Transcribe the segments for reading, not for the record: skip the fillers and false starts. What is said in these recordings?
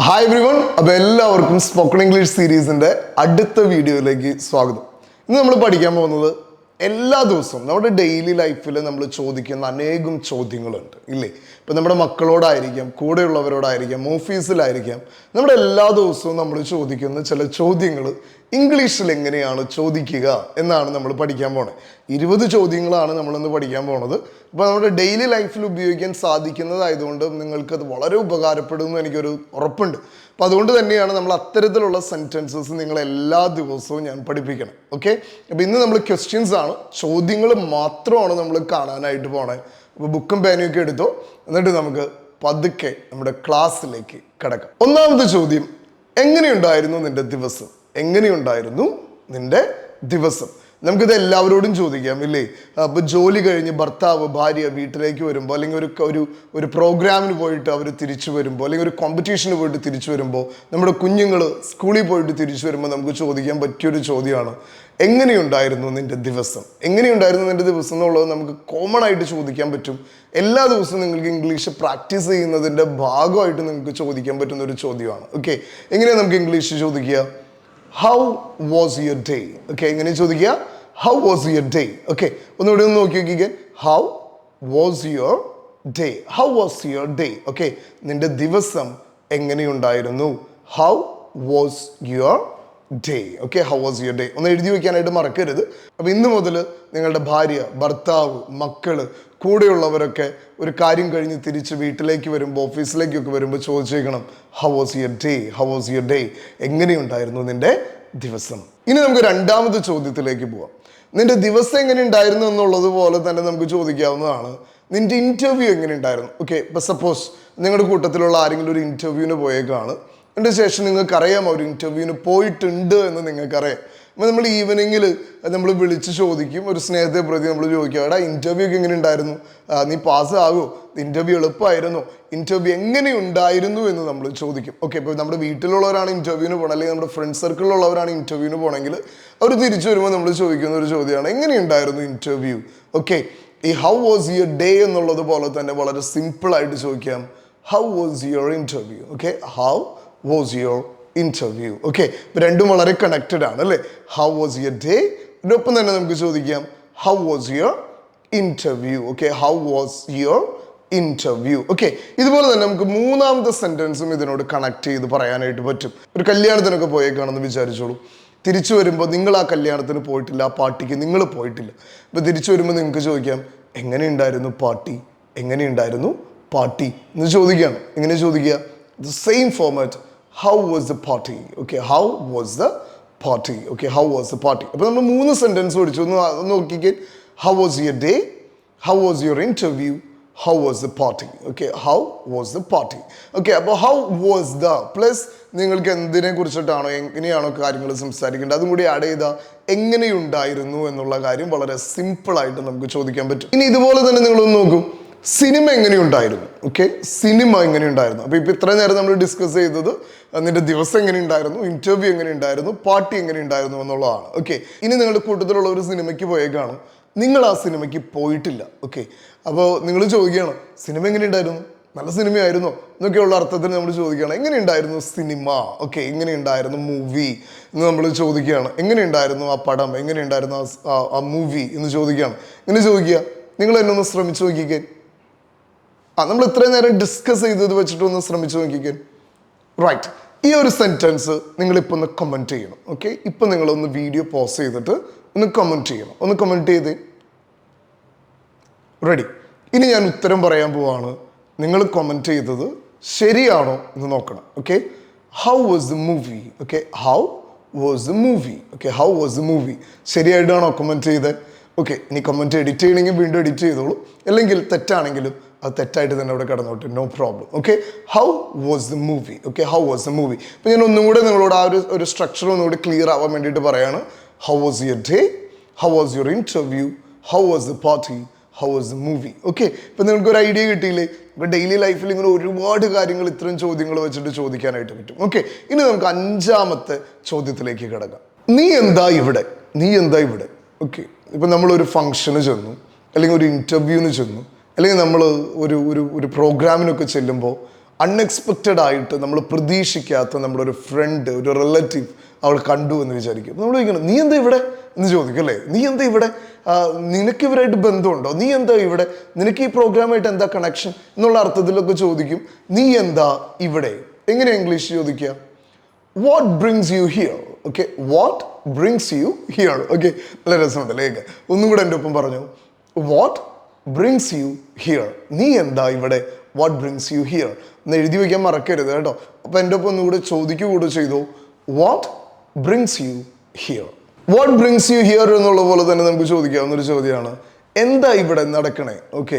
Hi everyone. അപ്പോൾ എല്ലാവർക്കും spoken English സീരീസിൻ്റെ അടുത്ത വീഡിയോയിലേക്ക് സ്വാഗതം. ഇന്ന് നമ്മൾ പഠിക്കാൻ പോകുന്നത് എല്ലാ ദിവസവും നമ്മുടെ ഡെയിലി ലൈഫിൽ നമ്മൾ ചോദിക്കുന്ന അനേകം ചോദ്യങ്ങളുണ്ട് ഇല്ലേ. ഇപ്പം നമ്മുടെ മക്കളോടായിരിക്കാം, കൂടെയുള്ളവരോടായിരിക്കാം, ഓഫീസിലായിരിക്കാം, നമ്മുടെ എല്ലാ ദിവസവും നമ്മൾ ചോദിക്കുന്ന ചില ചോദ്യങ്ങൾ ഇംഗ്ലീഷിൽ എങ്ങനെയാണ് ചോദിക്കുക എന്നാണ് നമ്മൾ പഠിക്കാൻ പോണത്. 20 ചോദ്യങ്ങളാണ് നമ്മളിന്ന് പഠിക്കാൻ പോണത്. അപ്പോൾ നമ്മുടെ ഡെയിലി ലൈഫിൽ ഉപയോഗിക്കാൻ സാധിക്കുന്നതായതുകൊണ്ട് നിങ്ങൾക്കത് വളരെ ഉപകാരപ്പെടുമെന്ന് എനിക്കൊരു ഉറപ്പുണ്ട്. അപ്പോൾ അതുകൊണ്ട് തന്നെയാണ് നമ്മൾ അത്തരത്തിലുള്ള സെൻറ്റൻസസ് നിങ്ങൾ എല്ലാ ദിവസവും ഞാൻ പഠിപ്പിക്കണം. ഓക്കെ, അപ്പോൾ ഇന്ന് നമ്മൾ ക്വസ്റ്റ്യൻസ് ആണ്, ചോദ്യങ്ങൾ മാത്രമാണ് നമ്മൾ കാണാനായിട്ട് പോണേ. അപ്പോൾ ബുക്കും പേനയൊക്കെ എടുത്തോ, എന്നിട്ട് നമുക്ക് പതുക്കെ നമ്മുടെ ക്ലാസ്സിലേക്ക് കിടക്കാം. ഒന്നാമത്തെ ചോദ്യം, എങ്ങനെയുണ്ടായിരുന്നു നിന്റെ ദിവസം? എങ്ങനെയുണ്ടായിരുന്നു നിന്റെ ദിവസം? നമുക്കിത് എല്ലാവരോടും ചോദിക്കാം ഇല്ലേ. അപ്പോൾ ജോലി കഴിഞ്ഞ് ഭർത്താവ് ഭാര്യ വീട്ടിലേക്ക് വരുമ്പോൾ, അല്ലെങ്കിൽ ഒരു പ്രോഗ്രാമിന് പോയിട്ട് അവർ തിരിച്ചു വരുമ്പോൾ, അല്ലെങ്കിൽ ഒരു കോമ്പറ്റീഷന് പോയിട്ട് തിരിച്ചു വരുമ്പോൾ, നമ്മുടെ കുഞ്ഞുങ്ങൾ സ്കൂളിൽ പോയിട്ട് തിരിച്ചു വരുമ്പോൾ നമുക്ക് ചോദിക്കാൻ പറ്റിയൊരു ചോദ്യമാണ്, എങ്ങനെയുണ്ടായിരുന്നു നിന്റെ ദിവസം? എങ്ങനെയുണ്ടായിരുന്നു നിന്റെ ദിവസം എന്നുള്ളത് നമുക്ക് കോമൺ ആയിട്ട് ചോദിക്കാൻ പറ്റും. എല്ലാ ദിവസവും നിങ്ങൾക്ക് ഇംഗ്ലീഷ് പ്രാക്ടീസ് ചെയ്യുന്നതിൻ്റെ ഭാഗമായിട്ട് നിങ്ങൾക്ക് ചോദിക്കാൻ പറ്റുന്ന ഒരു ചോദ്യമാണ്. ഓക്കെ, എങ്ങനെയാണ് നമുക്ക് ഇംഗ്ലീഷ് ചോദിക്കുക? How was your day? Okay, എങ്ങനെ ചോദിക്കുക? How was your day? Okay, ഒന്നുകൂടി ഒന്ന് നോക്കി നോക്കിക്കേ. How was your day? How was your day? Okay, നിന്റെ ദിവസം എങ്ങനെയുണ്ടായിരുന്നു? How was your day? Okay, how was your day ഒന്ന് എഴുതി വയ്ക്കാനായിട്ട് മറക്കരുത്. അപ്പോൾ ഇന്ന് മുതൽ നിങ്ങളുടെ ഭാര്യ, ഭർത്താവ്, മക്കള്, കൂടെയുള്ളവരൊക്കെ ഒരു കാര്യം കഴിഞ്ഞ് തിരിച്ച് വീട്ടിലേക്ക് വരുമ്പോൾ, ഓഫീസിലേക്കൊക്കെ വരുമ്പോൾ ചോദിച്ചേക്കണം, how was your day? How was your day? എങ്ങനെയുണ്ടായിരുന്നു നിന്റെ ദിവസം? ഇനി നമുക്ക് രണ്ടാമത്തെ ചോദ്യത്തിലേക്ക് പോവാം. നിന്റെ ദിവസം എങ്ങനെ ഉണ്ടായിരുന്നു എന്നുള്ളത് പോലെ തന്നെ നമുക്ക് ചോദിക്കാവുന്നതാണ്, നിന്റെ ഇൻ്റർവ്യൂ എങ്ങനെ ഉണ്ടായിരുന്നു? ഓക്കെ, ഇപ്പം സപ്പോസ് നിങ്ങളുടെ കൂട്ടത്തിലുള്ള ആരെങ്കിലും ഒരു ഇൻ്റർവ്യൂവിന് പോയേക്കാണ്. അതിൻ്റെ ശേഷം നിങ്ങൾക്കറിയാം അവർ ഇൻ്റർവ്യൂവിന് പോയിട്ടുണ്ട് എന്ന് നിങ്ങൾക്കറിയാം. അപ്പോൾ നമ്മൾ ഈവനിങ്ങിൽ നമ്മൾ വിളിച്ച് ചോദിക്കും, ഒരു സ്നേഹത്തെ പ്രതി നമ്മൾ ചോദിക്കും, എടാ ഇൻ്റർവ്യൂ ഒക്കെ എങ്ങനെ ഉണ്ടായിരുന്നു? നീ പാസ്സാകുമോ? ഇൻ്റർവ്യൂ എളുപ്പമായിരുന്നോ? ഇൻ്റർവ്യൂ എങ്ങനെ ഉണ്ടായിരുന്നു എന്ന് നമ്മൾ ചോദിക്കും. ഓക്കെ, ഇപ്പോൾ നമ്മുടെ വീട്ടിലുള്ളവരാണ് ഇൻ്റർവ്യൂവിന് പോകണം, അല്ലെങ്കിൽ നമ്മുടെ ഫ്രണ്ട് സർക്കിളിലുള്ളവരാണ് ഇൻ്റർവ്യൂവിന് പോകണമെങ്കിൽ അവർ തിരിച്ചു വരുമ്പോൾ നമ്മൾ ചോദിക്കുന്ന ഒരു ചോദ്യമാണ്, എങ്ങനെയുണ്ടായിരുന്നു ഇൻ്റർവ്യൂ? ഓക്കെ, ഈ ഹൗ വാസ് യുവർ ഡേ എന്നുള്ളത് പോലെ തന്നെ വളരെ സിമ്പിളായിട്ട് ചോദിക്കാം, how was your interview? Okay, how was your interview? Okay, ഇപ്പം രണ്ടും വളരെ കണക്റ്റഡ് ആണ് അല്ലേ. ഹൗ വാസ് യുവർ ഡേ, ഇതിനൊപ്പം തന്നെ നമുക്ക് ചോദിക്കാം, how was your interview? Okay, how was your interview? Okay, ഇതുപോലെ തന്നെ നമുക്ക് മൂന്നാമത്തെ സെൻറ്റൻസും ഇതിനോട് കണക്ട് ചെയ്ത് പറയാനായിട്ട് പറ്റും. ഒരു കല്യാണത്തിനൊക്കെ പോയേക്കാണെന്ന് വിചാരിച്ചോളൂ. തിരിച്ചു വരുമ്പോൾ നിങ്ങൾ ആ കല്യാണത്തിന് പോയിട്ടില്ല, ആ പാർട്ടിക്ക് നിങ്ങൾ പോയിട്ടില്ല. അപ്പോൾ തിരിച്ചു വരുമ്പോൾ നിങ്ങൾക്ക് ചോദിക്കാം, എങ്ങനെയുണ്ടായിരുന്നു പാർട്ടി? എങ്ങനെയുണ്ടായിരുന്നു പാർട്ടി എന്ന് ചോദിക്കുകയാണ്. എങ്ങനെ ചോദിക്കുക? The same format, how was the party? Okay, how was the party? Okay, how was the party? അപ്പോൾ നമ്മൾ 3 സെൻറ്റൻസ് പഠിച്ചു. ഒന്ന് നോക്കിക്കേ. How was your day? How was your interview? How was the party? Okay, how was the party? Okay, അപ്പോൾ how was the plus നിങ്ങൾക്ക് എന്തിനെ കുറിച്ചിട്ടാണോ എങ്ങനെയാണോ കാര്യങ്ങൾ സംസാരിക്കേണ്ടത് അതും കൂടി ആഡ് ചെയ്താൽ എങ്ങനെയുണ്ടായിരുന്നു എന്നുള്ള കാര്യം വളരെ സിമ്പിളായിട്ട് നമുക്ക് ചോദിക്കാൻ പറ്റും. ഇനി ഇതുപോലെ തന്നെ നിങ്ങളൊന്ന് നോക്കൂ, സിനിമ എങ്ങനെയുണ്ടായിരുന്നു? ഓക്കെ, സിനിമ എങ്ങനെയുണ്ടായിരുന്നു? അപ്പോൾ ഇപ്പോൾ ഇത്ര നേരം നമ്മൾ ഡിസ്കസ് ചെയ്തത് നിന്റെ ദിവസം എങ്ങനെയുണ്ടായിരുന്നു, ഇൻ്റർവ്യൂ എങ്ങനെയുണ്ടായിരുന്നു, പാർട്ടി എങ്ങനെയുണ്ടായിരുന്നു എന്നുള്ളതാണ്. ഓക്കെ, ഇനി നിങ്ങളുടെ കൂട്ടത്തിലുള്ള ഒരു സിനിമയ്ക്ക് പോയേക്കാണ്, നിങ്ങൾ ആ സിനിമയ്ക്ക് പോയിട്ടില്ല. ഓക്കെ, അപ്പോൾ നിങ്ങൾ ചോദിക്കുകയാണ്, സിനിമ എങ്ങനെയുണ്ടായിരുന്നു? നല്ല സിനിമയായിരുന്നോ എന്നൊക്കെയുള്ള അർത്ഥത്തിൽ നമ്മൾ ചോദിക്കുകയാണ്, എങ്ങനെയുണ്ടായിരുന്നു സിനിമ? ഓക്കെ, എങ്ങനെയുണ്ടായിരുന്നു മൂവി എന്ന് നമ്മൾ ചോദിക്കുകയാണ്. എങ്ങനെയുണ്ടായിരുന്നു ആ പടം? എങ്ങനെയുണ്ടായിരുന്നു ആ മൂവി എന്ന് ചോദിക്കുകയാണ്. ഇങ്ങനെ ചോദിക്കുക. നിങ്ങൾ എന്നെ ഒന്ന് ശ്രമിച്ചു നോക്കിക്കേ. നമ്മൾ ഇത്രയും നേരം ഡിസ്കസ് ചെയ്തത് വെച്ചിട്ട് ഒന്ന് ശ്രമിച്ചു നോക്കിക്കേ. റൈറ്റ്, ഈ ഒരു സെൻറ്റൻസ് നിങ്ങളിപ്പോൾ ഒന്ന് കമൻറ്റ് ചെയ്യണം. ഓക്കെ, ഇപ്പം നിങ്ങളൊന്ന് വീഡിയോ പോസ് ചെയ്തിട്ട് ഒന്ന് കമൻറ്റ് ചെയ്യണം. ഒന്ന് കമൻറ്റ് ചെയ്തേ. റെഡി? ഇനി ഞാൻ ഉത്തരം പറയാൻ പോവാണ്. നിങ്ങൾ കമൻറ്റ് ചെയ്തത് ശരിയാണോ എന്ന് നോക്കണം. Okay, how was the movie? Okay, how was the movie? Okay, how was the movie? ശരിയായിട്ടാണോ കമൻറ്റ് ചെയ്തത്? ഓക്കെ, ഇനി കമൻറ്റ് എഡിറ്റ് ചെയ്യണമെങ്കിൽ വീണ്ടും എഡിറ്റ് ചെയ്തോളൂ, അല്ലെങ്കിൽ തെറ്റാണെങ്കിലും അത് തെറ്റായിട്ട് തന്നെ അവിടെ കിടന്നോട്ടെ, no problem. Okay, how was the movie? Okay, how was the movie? അപ്പോൾ ഞാൻ ഒന്നും കൂടെ നിങ്ങളോട് ആ ഒരു സ്ട്രക്ചർ ഒന്നുകൂടി ക്ലിയർ ആവാൻ വേണ്ടിയിട്ട് പറയാണ്. How was your day? How was your interview? How was the party? How was the movie? Okay, ഇപ്പം നിങ്ങൾക്കൊരു ഐഡിയ കിട്ടിയില്ലേ? ഇപ്പോൾ ഡെയിലി ലൈഫിൽ ഇങ്ങനെ ഒരുപാട് കാര്യങ്ങൾ ഇത്തരം ചോദ്യങ്ങൾ വെച്ചിട്ട് ചോദിക്കാനായിട്ട് പറ്റും. ഓക്കെ, ഇനി നമുക്ക് 5ാമത്തെ ചോദ്യത്തിലേക്ക് കിടക്കാം. നീ എന്താ ഇവിടെ? നീ എന്താ ഇവിടെ? ഓക്കെ, ഇപ്പം നമ്മളൊരു ഫംഗ്ഷന് ചെന്നു, അല്ലെങ്കിൽ ഒരു ഇൻ്റർവ്യൂവിന് ചെന്നു, അല്ലെങ്കിൽ നമ്മൾ ഒരു പ്രോഗ്രാമിനൊക്കെ ചെല്ലുമ്പോൾ അൺഎക്സ്പെക്റ്റഡ് ആയിട്ട് നമ്മൾ പ്രതീക്ഷിക്കാത്ത നമ്മുടെ ഒരു ഫ്രണ്ട്, ഒരു റിലേറ്റീവ് അവൾ കണ്ടു എന്ന് വിചാരിക്കും. നമ്മൾ ചോദിക്കണം, നീ എന്താ ഇവിടെ എന്ന് ചോദിക്കും അല്ലേ? നീ എന്താ ഇവിടെ? നിനക്ക് ഇവരായിട്ട് ബന്ധമുണ്ടോ? നീ എന്താ ഇവിടെ? നിനക്ക് ഈ പ്രോഗ്രാമായിട്ട് എന്താ കണക്ഷൻ എന്നുള്ള അർത്ഥത്തിലൊക്കെ ചോദിക്കും. നീ എന്താ ഇവിടെ? എങ്ങനെ ഇംഗ്ലീഷ് ചോദിക്കുക? What brings U here? Okay, what brings U here? Okay, നല്ല രസമുണ്ടല്ലേ? ഒന്നും കൂടെ എൻ്റെ ഒപ്പം പറഞ്ഞു. What brings U here? നീ എന്താ ഇവിടെ? വാട്ട് ബ്രിങ്സ് യു ഹിയർ എന്ന് എഴുതി വയ്ക്കാൻ മറക്കരുത് കേട്ടോ. അപ്പോൾ എൻ്റെ ഒപ്പം ഒന്നുകൂടെ ചോദിക്കുക ചെയ്തു. What brings U here? What brings U here എന്നുള്ള പോലെ തന്നെ നമുക്ക് ചോദിക്കാവുന്നൊരു ചോദ്യമാണ്, എന്താ ഇവിടെ നടക്കണേ? ഓക്കെ,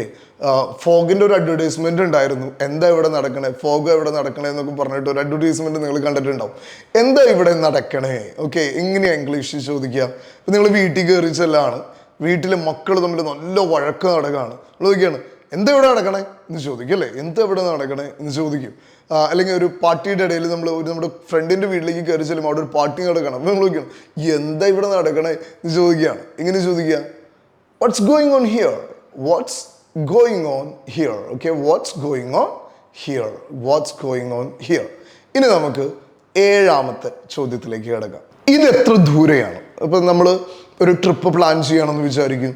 ഫോഗിൻ്റെ ഒരു അഡ്വർടൈസ്മെന്റ് ഉണ്ടായിരുന്നു. എന്താ ഇവിടെ നടക്കണേ? ഫോഗ് എവിടെ നടക്കണേ എന്നൊക്കെ പറഞ്ഞിട്ട് ഒരു അഡ്വർടൈസ്മെന്റ് നിങ്ങൾ കണ്ടിട്ടുണ്ടാവും. എന്താ ഇവിടെ നടക്കണേ? ഓക്കെ, എങ്ങനെയാണ് ഇംഗ്ലീഷിൽ ചോദിക്കുക? ഇപ്പം നിങ്ങൾ വീട്ടിൽ കയറി ചെല്ലാണ്, വീട്ടിലെ മക്കൾ തമ്മിൽ നല്ല വഴക്ക് നടക്കുകയാണ്. ചോദിക്കുകയാണ്, എന്താ ഇവിടെ നടക്കണേ എന്ന് ചോദിക്കും അല്ലേ? എന്താ ഇവിടെ നടക്കണേ എന്ന് ചോദിക്കും. അല്ലെങ്കിൽ ഒരു പാർട്ടിയുടെ ഇടയിൽ നമ്മൾ നമ്മുടെ ഫ്രണ്ടിൻ്റെ വീട്ടിലേക്ക് കയറി ചെല്ലുമ്പോൾ അവിടെ ഒരു പാർട്ടി നടക്കണം. നമ്മൾ ചോദിക്കണം, എന്താ ഇവിടെ നടക്കണേ എന്ന് ചോദിക്കുകയാണ്. എങ്ങനെ ചോദിക്കുക? What's going on here? What's going on here? Okay, what's going on here? What's going on here? ഇനി നമുക്ക് 7ാമത്തെ ചോദ്യത്തിലേക്ക് കിടക്കാം. ഇത് എത്ര ദൂരെയാണ്? അപ്പം നമ്മൾ ഒരു ട്രിപ്പ് പ്ലാൻ ചെയ്യണമെന്ന് വിചാരിക്കും.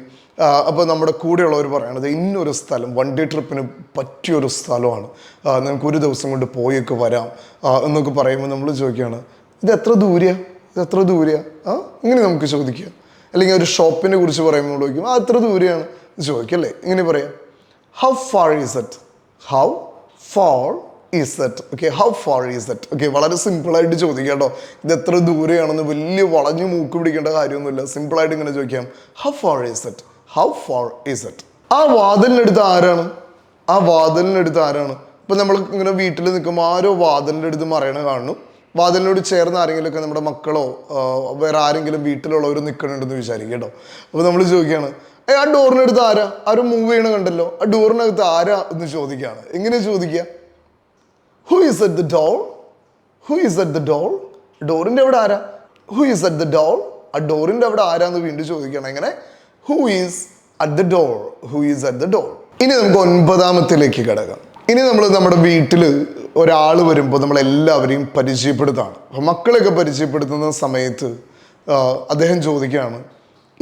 അപ്പോൾ നമ്മുടെ കൂടെയുള്ളവർ പറയണത് ഇന്നൊരു സ്ഥലം, വൺ ഡേ ട്രിപ്പിന് പറ്റിയൊരു സ്ഥലമാണ്, നമുക്ക് ഒരു ദിവസം കൊണ്ട് പോയൊക്കെ വരാം എന്നൊക്കെ പറയുമ്പോൾ നമ്മൾ ചോദിക്കുകയാണ്, ഇത് എത്ര ദൂരെയാണ്? ഇത് എത്ര ദൂരെയാണ്? ഇങ്ങനെ നമുക്ക് ചോദിക്കുക. അല്ലെങ്കിൽ ഒരു ഷോപ്പിനെ കുറിച്ച് പറയുമ്പോൾ നമ്മൾ ചോദിക്കും, എത്ര ദൂരെയാണ് ചോദിക്കും അല്ലേ? ഇങ്ങനെ പറയാം, how far is it? How far is it? Okay, how far is it? Okay, വളരെ സിമ്പിളായിട്ട് ചോദിക്കാം കേട്ടോ. ഇത് എത്ര ദൂരെയാണെന്ന് വലിയ വളഞ്ഞു മൂക്ക് പിടിക്കേണ്ട കാര്യമൊന്നുമില്ല. സിമ്പിളായിട്ട് ഇങ്ങനെ ചോദിക്കാം, how far is it? How far is it? ആ വാതിലിനടുത്ത് ആരാണ്? ആ വാതിലിനടുത്ത് ആരാണ്? ഇപ്പം നമ്മൾ ഇങ്ങനെ വീട്ടിൽ നിൽക്കുമ്പോൾ ആരോ വാതിലിൻ്റെ അടുത്ത് മറയണ കാണുന്നു. വാതിലിനോട് ചേർന്ന് ആരെങ്കിലുമൊക്കെ നമ്മുടെ മക്കളോ വേറെ ആരെങ്കിലും വീട്ടിലുള്ളവർ നിൽക്കണുണ്ടെന്ന് വിചാരിക്കും കേട്ടോ. അപ്പോൾ നമ്മൾ ചോദിക്കുകയാണ്, ആ ഡോറിനടുത്ത് ആരാ? ആരും മൂവ് ചെയ്യണ കണ്ടല്ലോ, ആ ഡോറിനകത്ത് ആരാ എന്ന് ചോദിക്കുകയാണ്. എങ്ങനെ ചോദിക്കുക? Who is at the door? Who is at the door? ഡോറിൻ്റെ അവിടെ ആരാ? Who is at the door? ആ ഡോറിൻ്റെ അവിടെ ആരാന്ന് വീണ്ടും ചോദിക്കണം. എങ്ങനെ? Who is at the door? Who is at the door? ഇനി നമുക്ക് 9ാമത്തിലേക്ക് കിടക്കാം. ഇനി നമ്മൾ നമ്മുടെ വീട്ടിൽ ഒരാൾ വരുമ്പോൾ നമ്മളെല്ലാവരെയും പരിചയപ്പെടുത്താണ്. അപ്പോൾ മക്കളെയൊക്കെ പരിചയപ്പെടുത്തുന്ന സമയത്ത് അദ്ദേഹം ചോദിക്കുകയാണ്,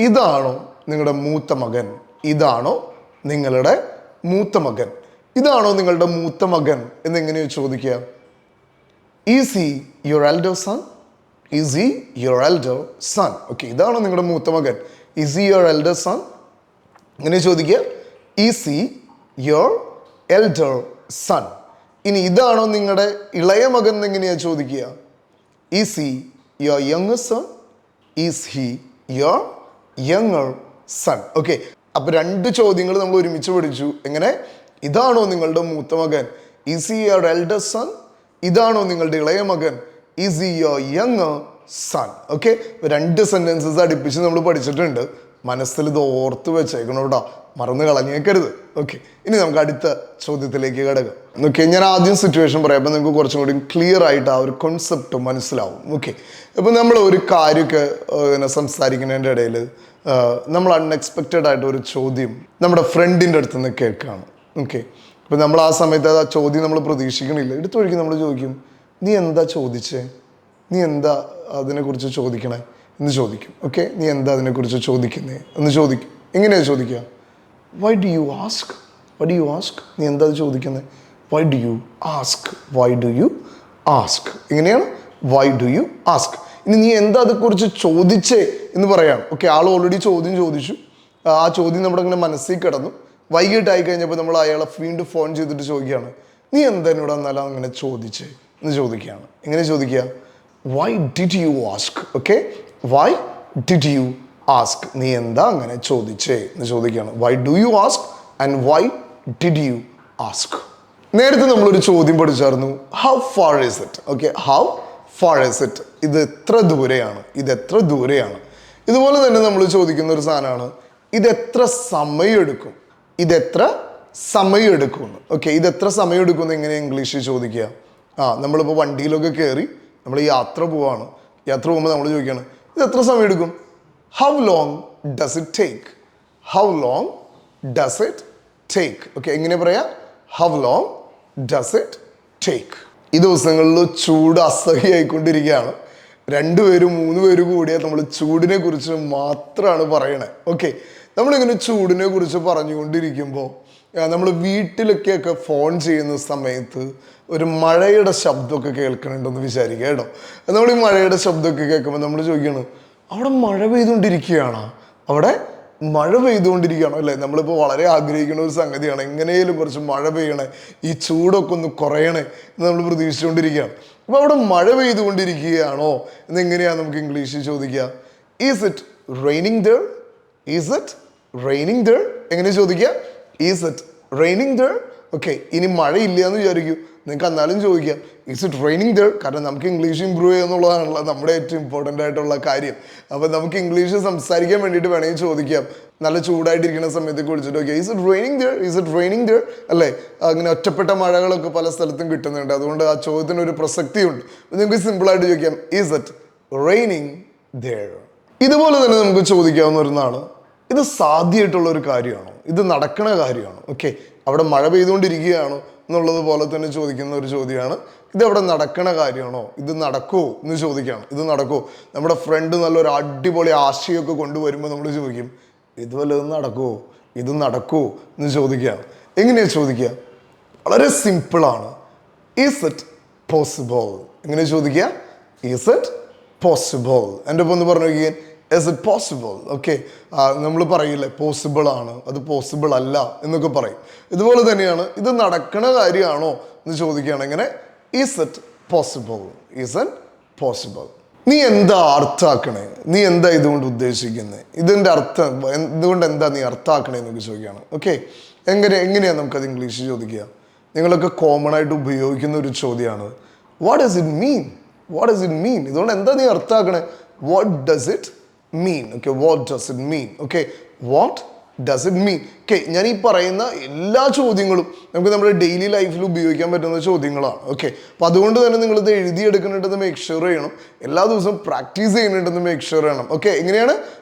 ഇതാണോ നിങ്ങളുടെ മൂത്ത മകൻ? ഇതാണോ നിങ്ങളുടെ മൂത്ത മകൻ? ഇതാണോ നിങ്ങളുടെ മൂത്ത മകൻ എന്നെങ്ങനെയോ ചോദിക്കുക? Is he your elder son? Is he your elder son? Okay, ഇതാണോ നിങ്ങളുടെ മൂത്ത മകൻ? Is he your elder son? എങ്ങനെ ചോദിക്കുക? Is he your elder son? ഇനി ഇതാണോ നിങ്ങളുടെ ഇളയ മകൻ എന്നെങ്ങനെയാണ് ചോദിക്കുക? Is he your younger son? Is he your younger son? Okay, അപ്പോൾ 2 ചോദ്യങ്ങൾ നമ്മൾ ഒരുമിച്ച് പഠിച്ചു. എങ്ങനെ? ഇതാണോ നിങ്ങളുടെ മൂത്ത മകൻ? Is he your elder son? ഇതാണോ നിങ്ങളുടെ ഇളയ മകൻ? Is he your younger son? Okay, 2 sentences അടുപ്പിച്ച് നമ്മൾ പഠിച്ചിട്ടുണ്ട്. മനസ്സിൽ ഇത് ഓർത്ത് വെച്ചേക്കണം കേട്ടോ, മറന്നു കളഞ്ഞേക്കരുത്. ഓക്കെ, ഇനി നമുക്ക് അടുത്ത ചോദ്യത്തിലേക്ക് കിടക്കാം. ഓക്കെ, ഞാൻ ആദ്യം സിറ്റുവേഷൻ പറയാം, അപ്പോൾ നിങ്ങൾക്ക് കുറച്ചും കൂടി ക്ലിയർ ആയിട്ട് ആ ഒരു കോൺസെപ്റ്റ് മനസ്സിലാവും. ഓക്കെ, അപ്പോൾ നമ്മൾ ഒരു കാര്യമൊക്കെ സംസാരിക്കുന്നതിൻ്റെ ഇടയിൽ നമ്മൾ അൺഎക്സ്പെക്റ്റഡ് ആയിട്ട് ഒരു ചോദ്യം നമ്മുടെ ഫ്രണ്ടിൻ്റെ അടുത്ത് നിന്ന് കേൾക്കുകയാണ്. ഓക്കെ, അപ്പോൾ നമ്മൾ ആ സമയത്ത് ആ ചോദ്യം നമ്മൾ പ്രതീക്ഷിക്കണില്ല, എടുത്തൊഴുകി നമ്മൾ ചോദിക്കും, നീ എന്താ ചോദിച്ചേ? നീ എന്താ അതിനെക്കുറിച്ച് ചോദിക്കണേ എന്ന് ചോദിക്കും. ഓക്കെ, നീ എന്താ അതിനെക്കുറിച്ച് ചോദിക്കുന്നേ എന്ന് ചോദിക്കും. എങ്ങനെയാണ് ചോദിക്കുക? Why do you ask? Why do you ask? നീ എന്താ ചോദിക്കുന്നത്? Why do you ask? Why do you ask? എങ്ങനെയാണ്? Why do you ask? ഇനി നീ എന്താ അതെക്കുറിച്ച് ചോദിച്ചേ എന്ന് പറയാം. ഓക്കെ, ആൾ ഓൾറെഡി ചോദ്യം ചോദിച്ചു, ആ ചോദ്യം നമ്മുടെ ഇങ്ങനെ മനസ്സിൽ കിടന്നു. വൈകിട്ടായി കഴിഞ്ഞപ്പോൾ നമ്മൾ അയാളെ വീണ്ടും ഫോൺ ചെയ്തിട്ട് ചോദിക്കുകയാണ്, നീ എന്താ എന്നോട് എന്നാലും അങ്ങനെ ചോദിച്ചേ എന്ന് ചോദിക്കുകയാണ്. എങ്ങനെ ചോദിക്കുക? Why did you ask? Okay, why did you ask? നീ എന്താ അങ്ങനെ ചോദിച്ചേ എന്ന് ചോദിക്കുകയാണ്. Why do you ask and why did you ask? നേരത്തെ നമ്മളൊരു ചോദ്യം പഠിച്ചായിരുന്നു, how far is it? Okay, how far is it? ഇത് എത്ര ദൂരെയാണ്? ഇത് എത്ര ദൂരെയാണ്? ഇതുപോലെ തന്നെ നമ്മൾ ചോദിക്കുന്ന ഒരു സാധനമാണ്, ഇത് എത്ര സമയമെടുക്കും? ഇത് എത്ര സമയമെടുക്കുമെന്ന്. ഓക്കെ, ഇത് എത്ര സമയമെടുക്കുമെന്ന് എങ്ങനെ ഇംഗ്ലീഷിൽ ചോദിക്കുക? നമ്മളിപ്പോൾ വണ്ടിയിലൊക്കെ കയറി നമ്മൾ യാത്ര പോവാണ്. യാത്ര പോകുമ്പോൾ നമ്മൾ ചോദിക്കുകയാണ്, ഇത് എത്ര സമയം എടുക്കും? How long does it take? How long does it take? Okay, എങ്ങനെ പറയാം? How long does it take. ഈ ദിവസങ്ങളിൽ ചൂട് അസഹ്യമായിക്കൊണ്ടിരിക്കുകയാണ്. 2 പേരും 3 പേരും കൂടിയാൽ നമ്മൾ ചൂടിനെ കുറിച്ച് മാത്രമാണ് പറയണേ. ഓക്കെ, നമ്മളിങ്ങനെ ചൂടിനെ കുറിച്ച് പറഞ്ഞുകൊണ്ടിരിക്കുമ്പോൾ നമ്മൾ വീട്ടിലൊക്കെയൊക്കെ ഫോൺ ചെയ്യുന്ന സമയത്ത് ഒരു മഴയുടെ ശബ്ദമൊക്കെ കേൾക്കണുണ്ടെന്ന് വിചാരിക്കുക കേട്ടോ. നമ്മൾ ഈ മഴയുടെ ശബ്ദമൊക്കെ കേൾക്കുമ്പോൾ നമ്മൾ ചോദിക്കണം, അവിടെ മഴ പെയ്തുകൊണ്ടിരിക്കുകയാണോ? അവിടെ മഴ പെയ്തുകൊണ്ടിരിക്കുകയാണോ അല്ലേ? നമ്മളിപ്പോൾ വളരെ ആഗ്രഹിക്കുന്ന ഒരു സംഗതിയാണ്, എങ്ങനെയും കുറച്ച് മഴ പെയ്യണേ, ഈ ചൂടൊക്കെ ഒന്ന് കുറയണേ എന്ന് നമ്മൾ പ്രതീക്ഷിച്ചുകൊണ്ടിരിക്കുകയാണ്. അപ്പോൾ അവിടെ മഴ പെയ്തുകൊണ്ടിരിക്കുകയാണോ എന്നെങ്ങനെയാണ് നമുക്ക് ഇംഗ്ലീഷിൽ ചോദിക്കുക? Is it raining there? Is it raining there? എങ്ങനെ ചോദിക്കുക? Is it raining there? Okay, ഇനി മഴയില്ല എന്ന് വിചാരിക്കൂ, നിങ്ങൾക്ക് എന്നാലും ചോദിക്കാം ഈസ് ഇറ്റ് റെയിനിങ് ദർ? കാരണം നമുക്ക് ഇംഗ്ലീഷ് ഇമ്പ്രൂവ് ചെയ്യുക എന്നുള്ളതാണല്ലോ നമ്മുടെ ഏറ്റവും ഇമ്പോർട്ടൻ്റ് ആയിട്ടുള്ള കാര്യം. അപ്പോൾ നമുക്ക് ഇംഗ്ലീഷ് സംസാരിക്കാൻ വേണ്ടിയിട്ട് വേണമെങ്കിൽ ചോദിക്കാം. നല്ല ചൂടായിട്ടിരിക്കുന്ന സമയത്തേക്ക് വിളിച്ചിട്ട് നോക്കിയാൽ is it raining there? Is it raining there? അല്ലേ? അങ്ങനെ ഒറ്റപ്പെട്ട മഴകളൊക്കെ പല സ്ഥലത്തും കിട്ടുന്നുണ്ട്. അതുകൊണ്ട് ആ ചോദ്യത്തിനൊരു പ്രസക്തിയുണ്ട്. നിങ്ങൾക്ക് സിമ്പിളായിട്ട് ചോദിക്കാം ഈസ് ഇറ്റ് റെയിനിങ് ദർ? ഇതുപോലെ തന്നെ നമുക്ക് ചോദിക്കാവുന്ന ഒന്നാണ്, ഇത് സാധ്യമായിട്ടുള്ള ഒരു കാര്യമാണോ? ഇത് നടക്കണ കാര്യമാണോ? ഓക്കെ, അവിടെ മഴ പെയ്തുകൊണ്ടിരിക്കുകയാണോ എന്നുള്ളത് പോലെ തന്നെ ചോദിക്കുന്ന ഒരു ചോദ്യമാണ്, ഇത് അവിടെ നടക്കണ കാര്യമാണോ? ഇത് നടക്കുമോ എന്ന് ചോദിക്കുകയാണ്. ഇത് നടക്കുമോ? നമ്മുടെ ഫ്രണ്ട് നല്ലൊരു അടിപൊളി ആശയമൊക്കെ കൊണ്ടുവരുമ്പോൾ നമ്മൾ ചോദിക്കും, ഇത് വല്ലതും നടക്കുമോ? ഇത് നടക്കുമോ എന്ന് ചോദിക്കുകയാണ്. എങ്ങനെയാണ് ചോദിക്കുക? വളരെ സിമ്പിളാണ്. Is it possible? എങ്ങനെ ചോദിക്കുക? Is it possible? എൻ്റെ ഒപ്പം ഒന്ന് പറഞ്ഞു നോക്കിയാൽ ഇസ് ഇറ്റ് പോസിബിൾ? ഓക്കെ, നമ്മൾ പറയില്ലേ പോസിബിൾ ആണ്, അത് പോസിബിൾ അല്ല എന്നൊക്കെ പറയും. ഇതുപോലെ തന്നെയാണ്, ഇത് നടക്കണ കാര്യമാണോ എന്ന് ചോദിക്കുകയാണ്. എങ്ങനെ? Is it possible? Is it possible? നീ എന്താ അർത്ഥാക്കണേ? നീ എന്താ ഇതുകൊണ്ട് ഉദ്ദേശിക്കുന്നത്? ഇതിൻ്റെ അർത്ഥം ഇതുകൊണ്ട് എന്താ നീ അർത്ഥാക്കണേ എന്നൊക്കെ ചോദിക്കുകയാണ്. ഓക്കെ, എങ്ങനെയാണ് നമുക്കത് ഇംഗ്ലീഷിൽ ചോദിക്കുക? നിങ്ങളൊക്കെ കോമൺ ആയിട്ട് ഉപയോഗിക്കുന്ന ഒരു ചോദ്യമാണ്, what does it mean? What does it mean? ഇതുകൊണ്ട് എന്താ നീ അർത്ഥാക്കണേ? What does it mean? Okay, what does it mean? Okay, what does it mean? Okay, ഞാൻ ഈ പറയുന്ന എല്ലാ ചോദ്യങ്ങളും നമുക്ക് നമ്മുടെ ഡെയിലി ലൈഫിൽ ഉപയോഗിക്കാൻ പറ്റുന്ന ചോദ്യങ്ങളാണ്. ഓക്കെ, അപ്പം അതുകൊണ്ട് തന്നെ നിങ്ങളിത് എഴുതിയെടുക്കുന്നുണ്ടെന്ന് മേക്ക് ഷുവർ ചെയ്യണം. എല്ലാ ദിവസവും പ്രാക്ടീസ് ചെയ്യുന്നുണ്ടെന്ന് മേക്ക് ഷുവർ ചെയ്യണം. ഓക്കെ, എങ്ങനെയാണ്?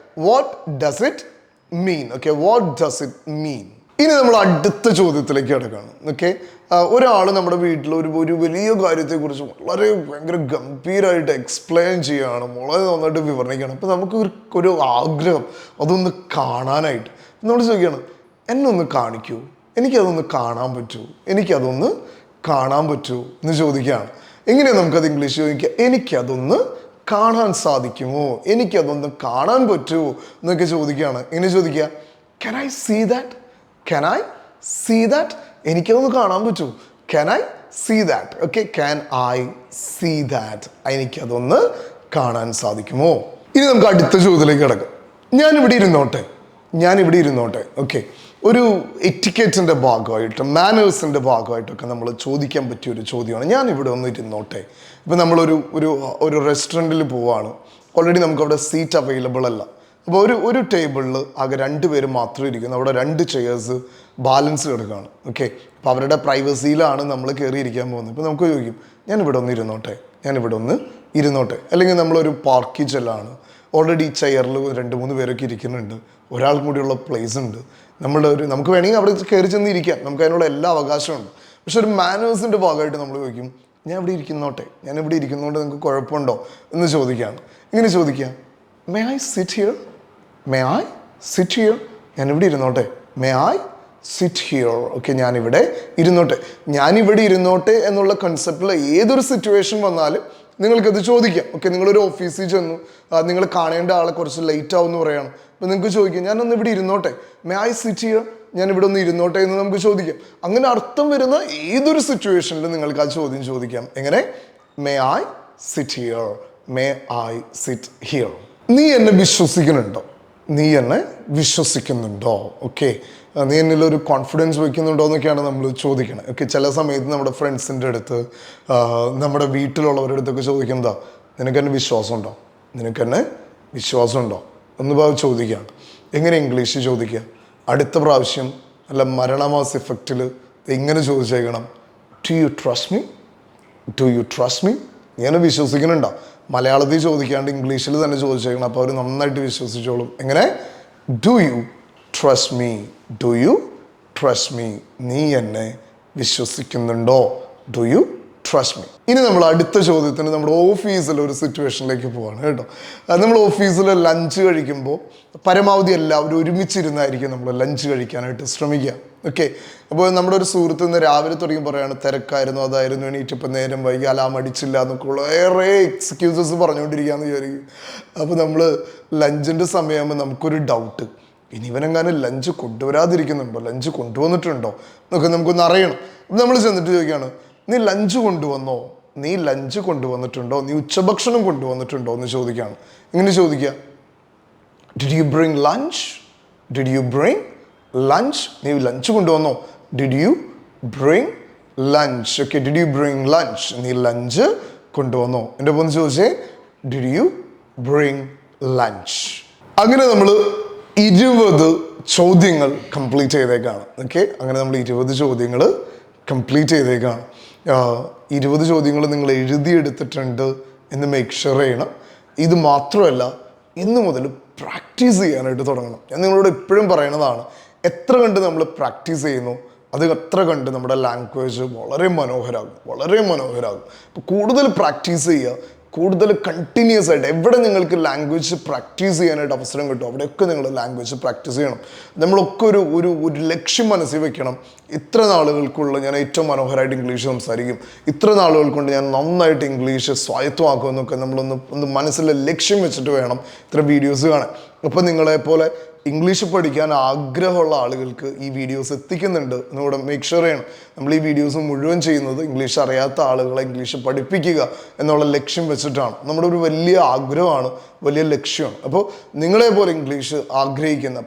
What does it mean? Okay, what does it മീൻ? ഇനി നമ്മൾ അടുത്ത ചോദ്യത്തിലേക്ക് കിടക്കുകയാണ്. ഓക്കെ, ഒരാൾ നമ്മുടെ വീട്ടിൽ ഒരു വലിയ കാര്യത്തെക്കുറിച്ച് വളരെ ഭയങ്കര ഗംഭീരമായിട്ട് എക്സ്പ്ലെയിൻ ചെയ്യുകയാണ്, വളരെ നന്നായിട്ട് വിവരണിക്കുകയാണ്. അപ്പോൾ നമുക്ക് ഒരു ആഗ്രഹം അതൊന്ന് കാണാനായിട്ട്. നമ്മൾ ചോദിക്കുകയാണ്, എന്നെ ഒന്ന് കാണിക്കൂ, എനിക്കതൊന്ന് കാണാൻ പറ്റൂ, എനിക്കതൊന്ന് കാണാൻ പറ്റൂ എന്ന് ചോദിക്കുകയാണ്. എങ്ങനെയാണ് നമുക്കത് ഇംഗ്ലീഷ് ചോദിക്കുക? എനിക്കതൊന്ന് കാണാൻ സാധിക്കുമോ? എനിക്കതൊന്ന് കാണാൻ പറ്റുമോ എന്നൊക്കെ ചോദിക്കുകയാണ്. എങ്ങനെ ചോദിക്കുക? Can I see that? Can I see that? എനിക്കതൊന്ന് കാണാൻ പറ്റൂ. Can I see that? Okay, can I see that? എനിക്കതൊന്ന് കാണാൻ സാധിക്കുമോ? ഇനി നമുക്ക് അടുത്ത ചോദ്യത്തിലേക്ക് കിടക്കാം. ഞാനിവിടെ ഇരുന്നോട്ടെ. ഓക്കെ, ഒരു എറ്റിക്കറ്റിൻ്റെ ഭാഗമായിട്ട്, മാനേഴ്സിൻ്റെ ഭാഗമായിട്ടൊക്കെ നമ്മൾ ചോദിക്കാൻ പറ്റിയ ഒരു ചോദ്യമാണ്, ഞാനിവിടെ ഒന്ന് ഇരുന്നോട്ടെ. ഇപ്പം നമ്മളൊരു റെസ്റ്റോറൻറ്റിൽ പോവുകയാണ്, ഓൾറെഡി നമുക്ക് അവിടെ സീറ്റ് അവൈലബിൾ അല്ല. അപ്പോൾ ഒരു ടേബിളിൽ ആകെ 2 പേര് മാത്രം ഇരിക്കുന്നു, അവിടെ 2 ചെയേഴ്സ് ബാലൻസ് കിടക്കുകയാണ്. ഓക്കെ, അപ്പോൾ അവരുടെ പ്രൈവസിയിലാണ് നമ്മൾ കയറിയിരിക്കാൻ പോകുന്നത്. ഇപ്പോൾ നമുക്ക് ചോദിക്കും, ഞാനിവിടെ ഒന്ന് ഇരുന്നോട്ടെ. അല്ലെങ്കിൽ നമ്മളൊരു പാർക്കിൽ ചെല്ലാണ്, ഓൾറെഡി ചെയറിൽ 2-3 പേരൊക്കെ ഇരിക്കുന്നുണ്ട്, ഒരാൾക്കും കൂടിയുള്ള പ്ലേസ് ഉണ്ട്, നമുക്ക് വേണമെങ്കിൽ അവിടെ കയറി ചെന്ന് ഇരിക്കാം, നമുക്ക് അതിനുള്ള എല്ലാ അവകാശമുണ്ട്. പക്ഷെ ഒരു മാനേഴ്സിൻ്റെ ഭാഗമായിട്ട് നമ്മൾ ചോദിക്കും, ഞാൻ ഇവിടെ ഇരിക്കുന്നതുകൊണ്ട് നിങ്ങൾക്ക് കുഴപ്പമുണ്ടോ എന്ന് ചോദിക്കുകയാണ്. ഇങ്ങനെ ചോദിക്കുക, മേ ഐ സിറ്റ് ഹിയർ? ഞാനിവിടെ ഇരുന്നോട്ടെ. May I sit here? Okay, ഞാനിവിടെ ഇരുന്നോട്ടെ എന്നുള്ള കൺസെപ്റ്റിൽ ഏതൊരു സിറ്റുവേഷൻ വന്നാലും നിങ്ങൾക്കത് ചോദിക്കാം. ഓക്കെ, നിങ്ങളൊരു ഓഫീസിൽ ചെന്നു, നിങ്ങൾ കാണേണ്ട ആളെ കുറച്ച് ലേറ്റ് ആവും എന്ന് പറയുകയാണ്. അപ്പോൾ നിങ്ങൾക്ക് ചോദിക്കാം, ഞാനൊന്ന് ഇവിടെ ഇരുന്നോട്ടെ. May I sit here? ഞാനിവിടെ ഒന്ന് ഇരുന്നോട്ടെ എന്ന് നമുക്ക് ചോദിക്കാം. അങ്ങനെ അർത്ഥം വരുന്ന ഏതൊരു സിറ്റുവേഷനിലും നിങ്ങൾക്ക് ആ ചോദ്യം ചോദിക്കാം. എങ്ങനെ? May I sit here? May I sit here? നീ എന്നെ വിശ്വസിക്കുന്നുണ്ടോ? ഓക്കെ, നീ എന്നിലൊരു കോൺഫിഡൻസ് വയ്ക്കുന്നുണ്ടോ എന്നൊക്കെയാണ് നമ്മൾ ചോദിക്കണം. ഓക്കെ, ചില സമയത്ത് നമ്മുടെ ഫ്രണ്ട്സിൻ്റെ അടുത്ത്, നമ്മുടെ വീട്ടിലുള്ളവരുടെ അടുത്തൊക്കെ ചോദിക്കുന്നതാ, നിനക്കെന്നെ വിശ്വാസമുണ്ടോ എന്ന് ചോദിക്കുകയാണ്. എങ്ങനെ ഇംഗ്ലീഷിൽ ചോദിക്കുക? അടുത്ത പ്രാവശ്യം അല്ല മരണമാസ് ഇഫക്റ്റിൽ എങ്ങനെ ചോദിച്ചേക്കണം? Do you trust me? നീ എന്നെ വിശ്വസിക്കുന്നുണ്ടോ? മലയാളത്തിൽ ചോദിക്കാണ്ട് ഇംഗ്ലീഷിൽ തന്നെ ചോദിച്ചേക്കണം, അപ്പോൾ അവർ നന്നായിട്ട് വിശ്വസിച്ചോളും. എങ്ങനെ? Do you trust me? നീ എന്നെ വിശ്വസിക്കുന്നുണ്ടോ? Do you trust me. ഇനി നമ്മൾ അടുത്ത ചോദ്യത്തിന് നമ്മുടെ ഓഫീസിലെ ഒരു സിറ്റുവേഷനിലേക്ക് പോവാണ് കേട്ടോ. നമ്മൾ ഓഫീസിൽ ലഞ്ച് കഴിക്കുമ്പോൾ പരമാവധി എല്ലാവരും ഒരുമിച്ചിരുന്നായിരിക്കും നമ്മൾ ലഞ്ച് കഴിക്കാനായിട്ട് ശ്രമിക്കുക. ഓക്കെ, അപ്പോൾ നമ്മുടെ ഒരു സുഹൃത്ത് ഇന്ന് രാവിലെ തുടങ്ങി പറയുകയാണ് തിരക്കായിരുന്നു, അതായിരുന്നു, എണീറ്റിപ്പോൾ നേരം വൈകി, അലാം അടിച്ചില്ല എന്നൊക്കെ ഉള്ള ഏറെ എക്സ്ക്യൂസസ് പറഞ്ഞുകൊണ്ടിരിക്കുകയെന്ന് വിചാരിക്കും. അപ്പോൾ നമ്മൾ ലഞ്ചിൻ്റെ സമയമാകുമ്പോൾ നമുക്കൊരു ഡൗട്ട്, ഇനി ഇവനെങ്ങാനും ലഞ്ച് കൊണ്ടുവരാതിരിക്കുന്നുണ്ടോ, ലഞ്ച് കൊണ്ടുവന്നിട്ടുണ്ടോ എന്നൊക്കെ നമുക്കൊന്ന് അറിയണം. അപ്പം നമ്മൾ ചെന്നിട്ട് ചോദിക്കുകയാണ്, നീ ലഞ്ച് കൊണ്ടുവന്നോ, നീ ലഞ്ച് കൊണ്ടുവന്നിട്ടുണ്ടോ, നീ ഉച്ചഭക്ഷണം കൊണ്ടുവന്നിട്ടുണ്ടോ എന്ന് ചോദിക്കുകയാണ്. എങ്ങനെ ചോദിക്കുക? Did you bring lunch? Did you bring lunch? നീ ലഞ്ച് കൊണ്ടുവന്നോ? Did you bring lunch? Okay, did you bring lunch? നീ ലഞ്ച് കൊണ്ടുവന്നോ? എൻ്റെ ഒപ്പം ചോദിച്ചേ, ഡിഡ് യു ബ്രിങ് ലഞ്ച്? അങ്ങനെ നമ്മൾ 20 ചോദ്യങ്ങൾ കംപ്ലീറ്റ് ചെയ്തേക്കാണ്. ഓക്കെ, അങ്ങനെ നമ്മൾ 20 ചോദ്യങ്ങൾ കംപ്ലീറ്റ് ചെയ്തേക്കാണ്. 20 ചോദ്യങ്ങൾ നിങ്ങൾ എഴുതിയെടുത്തിട്ടുണ്ട് എന്ന് മേക്ക് ഷുവർ ചെയ്യണം. ഇത് മാത്രമല്ല, ഇന്ന് മുതൽ പ്രാക്ടീസ് ചെയ്യാനായിട്ട് തുടങ്ങണം. ഞാൻ നിങ്ങളോട് എപ്പോഴും പറയണതാണ്, എത്ര കണ്ട് നമ്മൾ പ്രാക്ടീസ് ചെയ്യുന്നു അത് അത്ര കണ്ട് നമ്മുടെ ലാംഗ്വേജ് വളരെ മനോഹരമാകും. അപ്പോൾ കൂടുതൽ പ്രാക്ടീസ് ചെയ്യുക, കൂടുതൽ കണ്ടിന്യൂസ് ആയിട്ട് എവിടെ നിങ്ങൾക്ക് ലാംഗ്വേജ് പ്രാക്ടീസ് ചെയ്യാനായിട്ട് അവസരം കിട്ടും അവിടെയൊക്കെ നിങ്ങൾ ലാംഗ്വേജ് പ്രാക്ടീസ് ചെയ്യണം. നമ്മളൊക്കെ ഒരു ലക്ഷ്യം മനസ്സിൽ വെക്കണം. ഇത്ര നാളുകൾക്കുള്ള ഞാൻ ഏറ്റവും മനോഹരമായിട്ട് ഇംഗ്ലീഷ് സംസാരിക്കും, ഇത്ര നാളുകൾ കൊണ്ട് ഞാൻ നന്നായിട്ട് ഇംഗ്ലീഷ് സ്വായത്തമാക്കും എന്നൊക്കെ നമ്മളൊന്ന് മനസ്സിലെ ലക്ഷ്യം വെച്ചിട്ട് വേണം ഇത്ര വീഡിയോസ് കാണാൻ. അപ്പോൾ നിങ്ങളെപ്പോലെ ഇംഗ്ലീഷ് പഠിക്കാൻ ആഗ്രഹമുള്ള ആളുകൾക്ക് ഈ വീഡിയോസ് എത്തിക്കുന്നുണ്ട് എന്നുകൂടെ മേക്ക് ഷുവർ ചെയ്യണം. നമ്മൾ ഈ വീഡിയോസ് മുഴുവൻ ചെയ്യുന്നത് ഇംഗ്ലീഷ് അറിയാത്ത ആളുകളെ ഇംഗ്ലീഷ് പഠിപ്പിക്കുക എന്നുള്ള ലക്ഷ്യം വെച്ചിട്ടാണ്. നമ്മുടെ ഒരു വലിയ ആഗ്രഹമാണ്, വലിയ ലക്ഷ്യമാണ്. അപ്പോൾ നിങ്ങളെപ്പോലെ ഇംഗ്ലീഷ്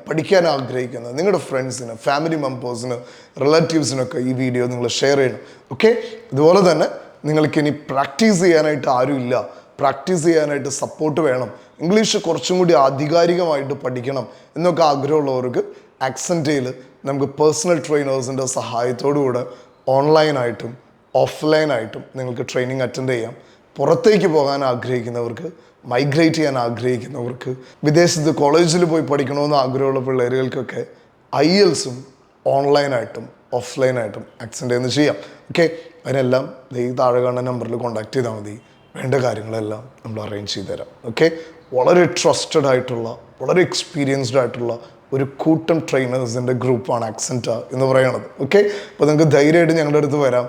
പഠിക്കാൻ ആഗ്രഹിക്കുന്ന നിങ്ങളുടെ ഫ്രണ്ട്സിന്, ഫാമിലി മെമ്പേഴ്സിന്, റിലേറ്റീവ്സിനൊക്കെ ഈ വീഡിയോ നിങ്ങൾ ഷെയർ ചെയ്യണം. ഓക്കെ, ഇതുപോലെ തന്നെ നിങ്ങൾക്കിനി പ്രാക്ടീസ് ചെയ്യാനായിട്ട് ആരുമില്ല, പ്രാക്ടീസ് ചെയ്യാനായിട്ട് സപ്പോർട്ട് വേണം, ഇംഗ്ലീഷ് കുറച്ചും കൂടി ആധികാരികമായിട്ട് പഠിക്കണം എന്നൊക്കെ ആഗ്രഹമുള്ളവർക്ക് ആക്സെൻറ്റയിൽ നമുക്ക് പേഴ്സണൽ ട്രെയിനേഴ്സിൻ്റെ സഹായത്തോടുകൂടെ ഓൺലൈനായിട്ടും ഓഫ്ലൈനായിട്ടും നിങ്ങൾക്ക് ട്രെയിനിങ് അറ്റൻഡ് ചെയ്യാം. പുറത്തേക്ക് പോകാൻ ആഗ്രഹിക്കുന്നവർക്ക്, മൈഗ്രേറ്റ് ചെയ്യാൻ ആഗ്രഹിക്കുന്നവർക്ക്, വിദേശത്ത് കോളേജിൽ പോയി പഠിക്കണമെന്ന് ആഗ്രഹമുള്ള പിള്ളേരുകൾക്കൊക്കെ IELTSഉം ഓൺലൈനായിട്ടും ഓഫ്ലൈനായിട്ടും ആക്സെൻറ്റ് ചെയ്യുന്നത് ചെയ്യാം. ഓക്കെ, അതിനെല്ലാം ഈ താഴെ കാണുന്ന നമ്പറിൽ കോൺടാക്ട് ചെയ്താൽ മതി. വേണ്ട കാര്യങ്ങളെല്ലാം നമ്മൾ അറേഞ്ച് ചെയ്ത് തരാം. ഓക്കെ, വളരെ ട്രസ്റ്റഡ് ആയിട്ടുള്ള, വളരെ എക്സ്പീരിയൻസ്ഡ് ആയിട്ടുള്ള ഒരു കൂട്ടം ട്രെയിനേഴ്സിൻ്റെ ഗ്രൂപ്പാണ് ആക്സെൻറ്റ എന്ന് പറയുന്നത്. ഓക്കെ, അപ്പോൾ നിങ്ങൾക്ക് ധൈര്യമായിട്ട് ഞങ്ങളുടെ അടുത്ത് വരാം.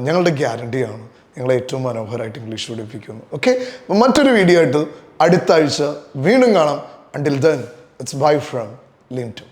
ഞങ്ങളുടെ ഗ്യാരണ്ടിയാണ് ഞങ്ങളെ ഏറ്റവും മനോഹരമായിട്ട് ഇംഗ്ലീഷ് പഠിപ്പിക്കുന്നു. ഓക്കെ, അപ്പോൾ മറ്റൊരു വീഡിയോ ആയിട്ട് അടുത്ത ആഴ്ച വീണ്ടും കാണാം. Until then it's bye from Linto.